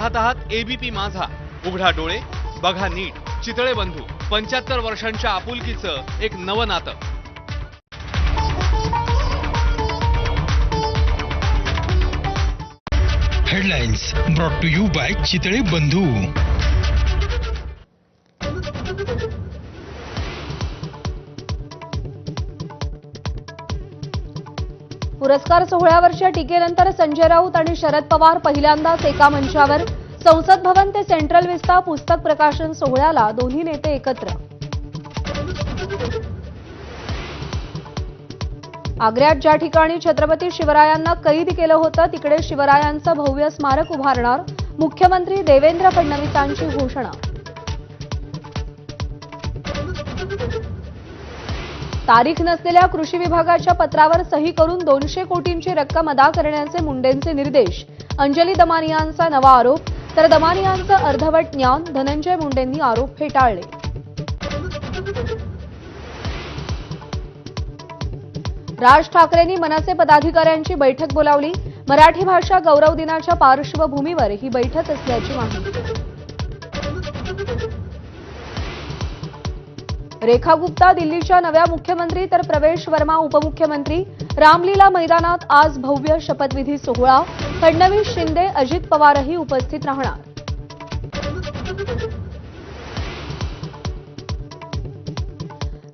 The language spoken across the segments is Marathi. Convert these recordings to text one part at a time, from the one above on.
पाहत आहात एबीपी माझा. उघडा डोळे, बघा नीट. चितळे बंधू 75 वर्षांच्या आपुलकीचं एक नवं नातं. Headlines brought to you by Chitale Bandhu. पुरस्कार सोहळ्यावरच्या टीकेनंतर संजय राऊत आणि शरद पवार पहिल्यांदाच एका मंचावर. संसद भवन ते सेंट्रल विस्ता पुस्तक प्रकाशन सोहळ्याला दोन्ही नेते एकत्र. आग्र्यात ज्या ठिकाणी छत्रपती शिवरायांना कैद केलं होतं तिकडे शिवरायांचं भव्य स्मारक उभारणार. मुख्यमंत्री देवेंद्र फडणवीसांची घोषणा. तारीख नसलेल्या कृषी विभागाच्या पत्रावर सही करून 200 कोटींची रक्कम अदा करण्याचे मुंडेंचे निर्देश. अंजली दमानियांचा नवा आरोप, तर दमानियांचं अर्धवट ज्ञान. धनंजय मुंडेंनी आरोप फेटाळले. राज ठाकरेंनी मनसे पदाधिकाऱ्यांची बैठक बोलावली. मराठी भाषा गौरव दिनाच्या पार्श्वभूमीवर ही बैठक असल्याची माहिती. रेखा गुप्ता दिल्लीच्या नव्या मुख्यमंत्री, तर प्रवेश वर्मा उपमुख्यमंत्री. रामलीला मैदानात आज भव्य शपथविधी सोहळा. फडणवीस, शिंदे, अजित पवारही उपस्थित राहणार.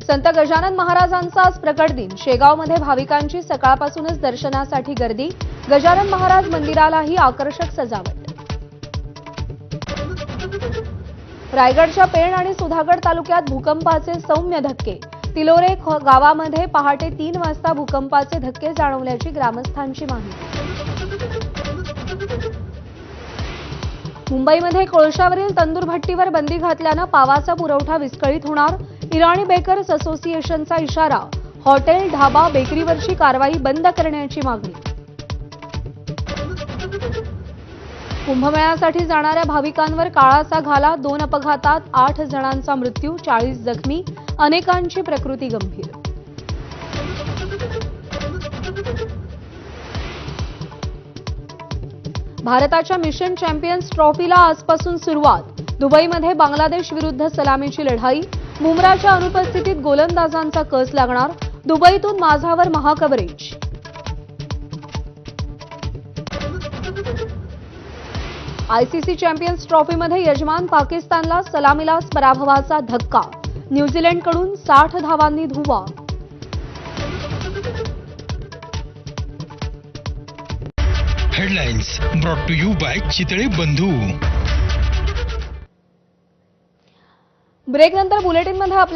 संत गजानन महाराजांचा आज प्रकट दिन. शेगावमध्ये भाविकांची सकाळपासूनच दर्शनासाठी गर्दी. गजानन महाराज मंदिरालाही आकर्षक सजावट. रायगडच्या पेण आणि सुधागड तालुक्यात भूकंपाचे सौम्य धक्के. तिलोरे गावामध्ये पहाटे 3 वाजता भूकंपाचे धक्के जाणवल्याची ग्रामस्थांची माहिती. मुंबईमध्ये कोळशावरील तंदूर भट्टीवर बंदी घातल्यानं पावाचा पुरवठा विस्कळीत होणार. इराणी बेकर्स असोसिएशनचा इशारा. हॉटेल, ढाबा, बेकरीवरची कारवाई बंद करण्याची मागणी. कुंभमेळ्यासाठी जाणाऱ्या भाविकांवर काळाचा घाला. 2 अपघातात 8 जणांचा मृत्यू, 40 जखमी. अनेकांची प्रकृती गंभीर. भारताच्या मिशन चॅम्पियन्स ट्रॉफीला आजपासून सुरुवात. दुबईमध्ये बांगलादेश विरुद्ध सलामीची लढाई. बुमराच्या अनुपस्थितीत गोलंदाजांचा कस लागणार. दुबईतून माझावर महाकव्हरेज. आयसीसी चॅम्पियन्स ट्रॉफीमध्ये यजमान पाकिस्तानला सलामीला पराभवाचा धक्का. न्यूझीलंडकडून 60 धावांनी धुव्वा. Headlines brought to you by Chitale Bandhu. ब्रेकनंतर बुलेटिनमध्ये आपल्या